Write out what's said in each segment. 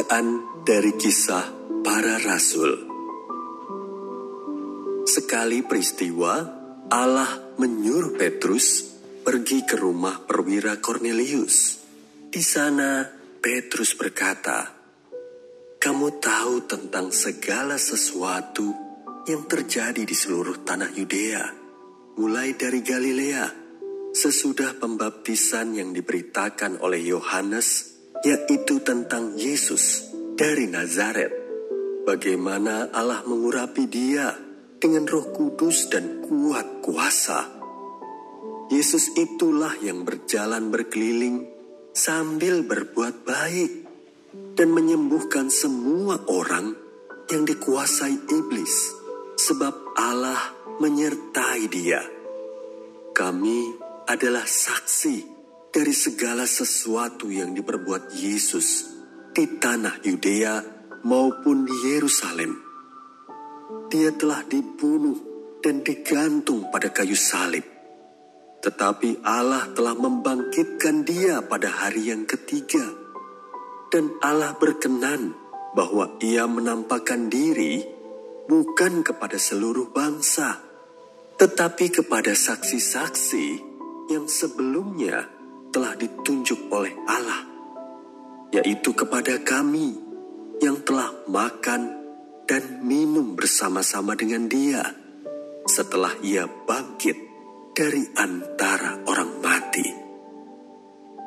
Bacaan dari Kisah Para Rasul. Sekali peristiwa, Allah menyuruh Petrus pergi ke rumah perwira Kornelius. Di sana, Petrus berkata, "Kamu tahu tentang segala sesuatu yang terjadi di seluruh tanah Yudea, mulai dari Galilea, sesudah pembaptisan yang diberitakan oleh Yohanes, yaitu tentang Yesus dari Nazaret, bagaimana Allah mengurapi dia dengan Roh Kudus dan kuat kuasa. Yesus itulah yang berjalan berkeliling sambil berbuat baik dan menyembuhkan semua orang yang dikuasai iblis, sebab Allah menyertai dia. Kami adalah saksi dari segala sesuatu yang diperbuat Yesus di tanah Yudea maupun di Yerusalem. Dia telah dibunuh dan digantung pada kayu salib. Tetapi Allah telah membangkitkan dia pada hari yang ketiga. Dan Allah berkenan bahwa ia menampakkan diri bukan kepada seluruh bangsa, tetapi kepada saksi-saksi yang sebelumnya telah ditunjuk oleh Allah, yaitu kepada kami yang telah makan dan minum bersama-sama dengan dia setelah ia bangkit dari antara orang mati.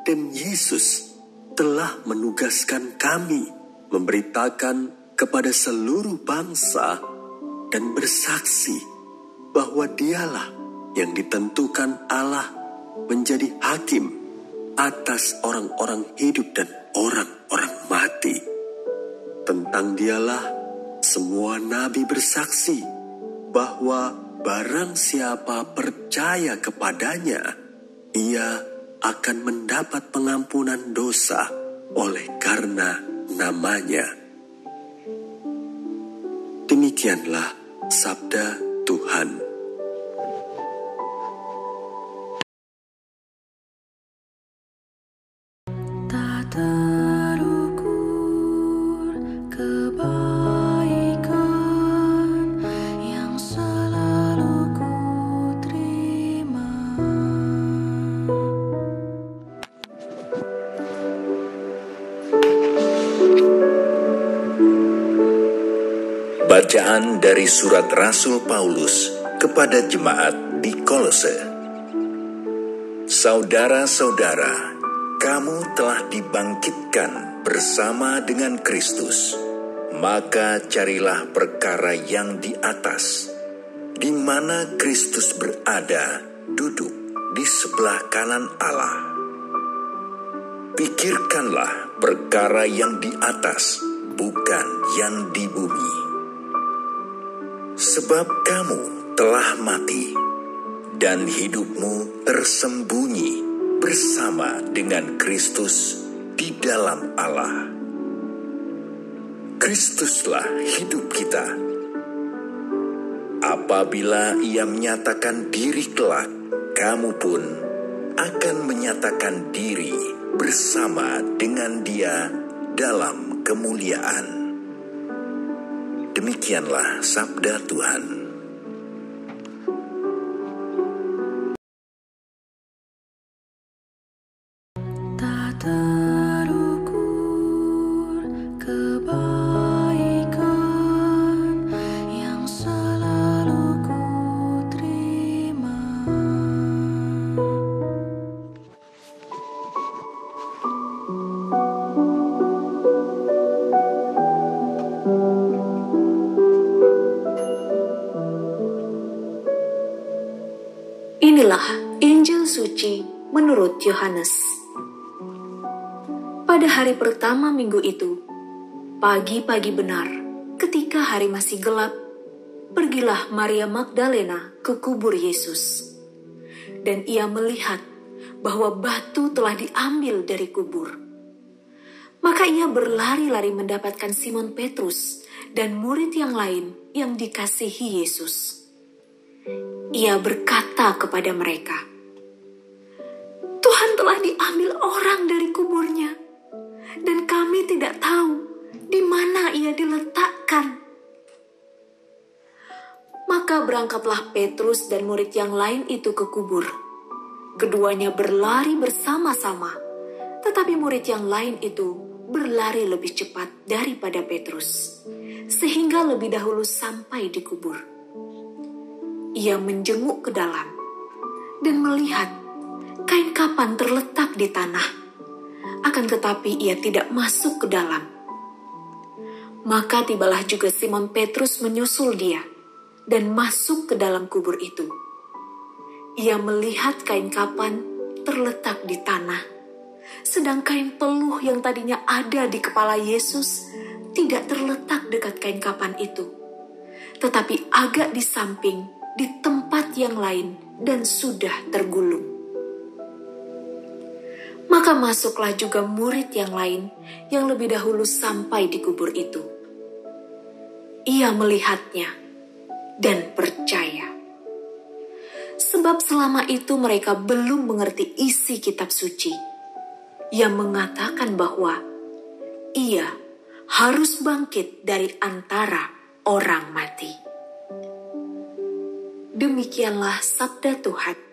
Dan Yesus telah menugaskan kami memberitakan kepada seluruh bangsa dan bersaksi bahwa dialah yang ditentukan Allah menjadi hakim atas orang-orang hidup dan orang-orang mati. Tentang dialah semua nabi bersaksi bahwa barang siapa percaya kepadanya, ia akan mendapat pengampunan dosa oleh karena namanya. Demikianlah sabda Tuhan. Terukur kebaikan yang selalu ku terima. Bacaan dari surat Rasul Paulus kepada jemaat di Kolose. Saudara-saudara, kamu telah dibangkitkan bersama dengan Kristus, maka carilah perkara yang di atas, di mana Kristus berada, duduk di sebelah kanan Allah. Pikirkanlah perkara yang di atas, bukan yang di bumi. Sebab kamu telah mati, dan hidupmu tersembunyi bersama dengan Kristus di dalam Allah. Kristuslah hidup kita. Apabila ia menyatakan diri kelak, kamu pun akan menyatakan diri bersama dengan dia dalam kemuliaan. Demikianlah sabda Tuhan. Terukur kebaikan yang selalu ku terima. Inilah Injil suci menurut Yohanes. Pada hari pertama minggu itu, pagi-pagi benar, ketika hari masih gelap, pergilah Maria Magdalena ke kubur Yesus. Dan ia melihat bahwa batu telah diambil dari kubur. Maka ia berlari-lari mendapatkan Simon Petrus dan murid yang lain yang dikasihi Yesus. Ia berkata kepada mereka, "Tuhan telah diambil orang dari kuburnya, dan kami tidak tahu di mana ia diletakkan. Maka berangkatlah Petrus dan murid yang lain itu ke kubur. Keduanya berlari bersama-sama, tetapi murid yang lain itu berlari lebih cepat daripada Petrus, sehingga lebih dahulu sampai di kubur. Ia menjenguk ke dalam dan melihat kain kapan terletak di tanah, akan tetapi ia tidak masuk ke dalam. Maka tibalah juga Simon Petrus menyusul dia dan masuk ke dalam kubur itu. Ia melihat kain kapan terletak di tanah, sedang kain peluh yang tadinya ada di kepala Yesus tidak terletak dekat kain kapan itu, tetapi agak di samping di tempat yang lain dan sudah tergulung. Maka masuklah juga murid yang lain yang lebih dahulu sampai di kubur itu. Ia melihatnya dan percaya. Sebab selama itu mereka belum mengerti isi kitab suci yang mengatakan bahwa ia harus bangkit dari antara orang mati. Demikianlah sabda Tuhan.